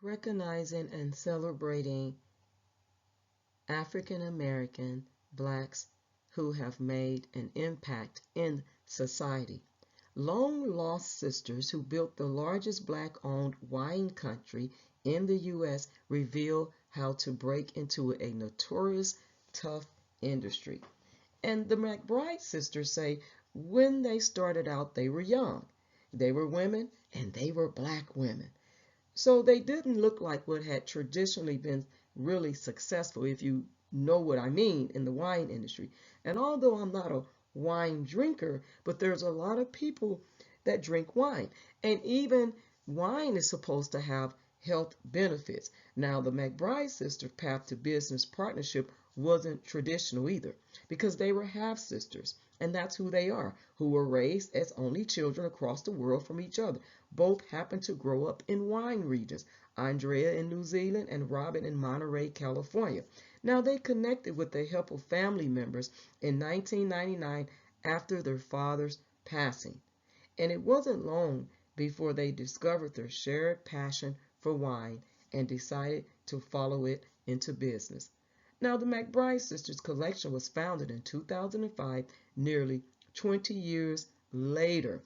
recognizing and celebrating African American blacks who have made an impact in society. Long lost sisters who built the largest black owned wine country in the U.S. reveal how to break into a notorious tough industry. And the McBride sisters say when they started out, they were young. They were women and they were black women. So they didn't look like what had traditionally been really successful, if you know what I mean, in the wine industry. And although I'm not a wine drinker, but there's a lot of people that drink wine. And even wine is supposed to have health benefits. Now, the McBride sister path to business partnership wasn't traditional either because they were half sisters. And that's who they are, who were raised as only children across the world from each other. Both happened to grow up in wine regions, Andrea in New Zealand and Robin in Monterey, California. Now, they connected with the help of family members in 1999 after their father's passing. And it wasn't long before they discovered their shared passion for wine and decided to follow it into business. Now, the McBride Sisters collection was founded in 2005, nearly 20 years later.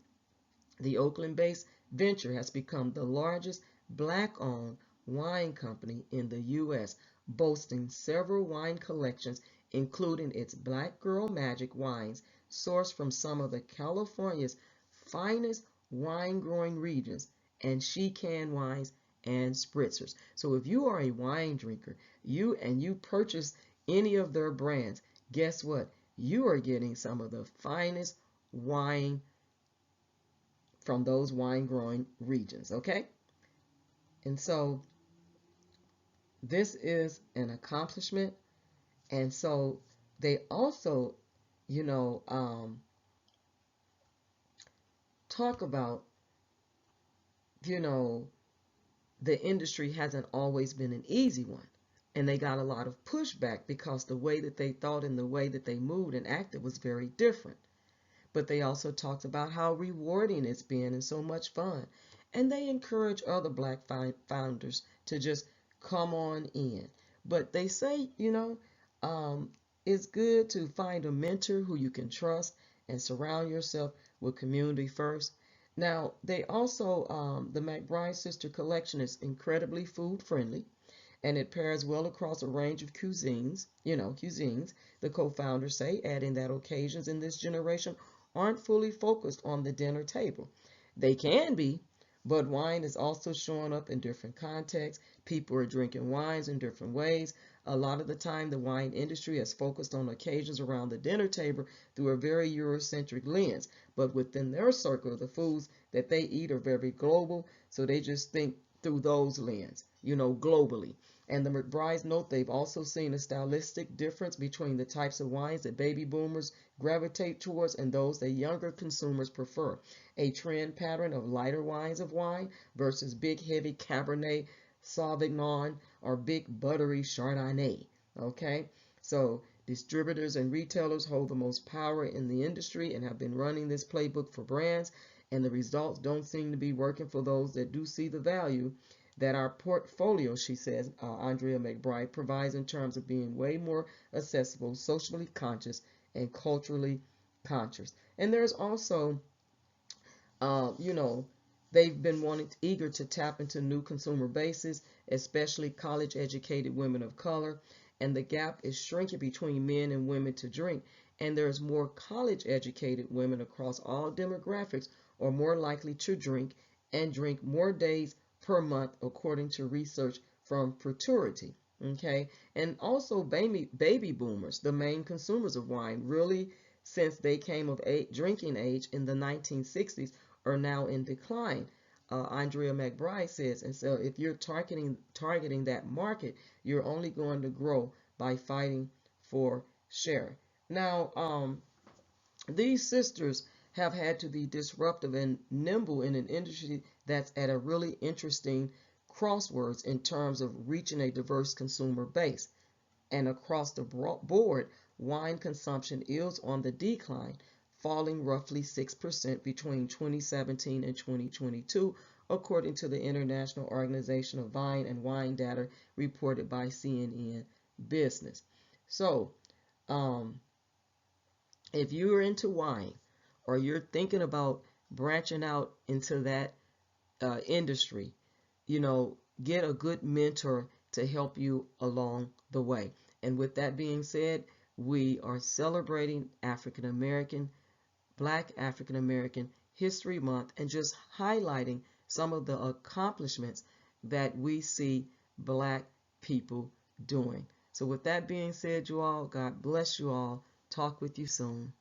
The Oakland-based venture has become the largest black-owned wine company in the U.S., boasting several wine collections, including its Black Girl Magic wines, sourced from some of the California's finest wine-growing regions, and she can wines and spritzers. So if you are a wine drinker, you purchase any of their brands, guess what? You are getting some of the finest wine from those wine growing regions, okay? And so this is an accomplishment. And so they also, you know, talk about, you know, the industry hasn't always been an easy one. And they got a lot of pushback because the way that they thought and the way that they moved and acted was very different. But they also talked about how rewarding it's been and so much fun. And they encourage other black founders to just come on in. But they say, it's good to find a mentor who you can trust and surround yourself with community first. Now, they also, the McBride Sister Collection is incredibly food friendly and it pairs well across a range of cuisines, the co-founders say, adding that occasions in this generation aren't fully focused on the dinner table. They can be, but wine is also showing up in different contexts. People are drinking wines in different ways. A lot of the time, the wine industry has focused on occasions around the dinner table through a very Eurocentric lens. But within their circle, the foods that they eat are very global, so they just think through those lens, globally. And the McBrides note they've also seen a stylistic difference between the types of wines that baby boomers gravitate towards and those that younger consumers prefer. A trend pattern of lighter wines of wine versus big heavy Cabernet Sauvignon or big buttery Chardonnay. Okay, so distributors and retailers hold the most power in the industry and have been running this playbook for brands, and the results don't seem to be working for those that do see the value that our portfolio, she says, Andrea McBride, provides in terms of being way more accessible, socially conscious, and culturally conscious. And there's also, uh, you know, they've been eager to tap into new consumer bases, especially college educated women of color. And the gap is shrinking between men and women to drink. And there's more college educated women across all demographics are more likely to drink and drink more days per month, according to research from Futurity. Okay, and also baby boomers, the main consumers of wine, really since they came of drinking age in the 1960s, are now in decline. Andrea McBride says, and so if you're targeting that market, you're only going to grow by fighting for share. Now, these sisters have had to be disruptive and nimble in an industry that's at a really interesting crossroads in terms of reaching a diverse consumer base. And across the board, wine consumption is on the decline, falling roughly 6% between 2017 and 2022, according to the International Organization of Vine and Wine data reported by CNN Business. So, if you're into wine or you're thinking about branching out into that industry, get a good mentor to help you along the way. And with that being said, we are celebrating Black African American History Month, and just highlighting some of the accomplishments that we see Black people doing. So with that being said, you all, God bless you all. Talk with you soon.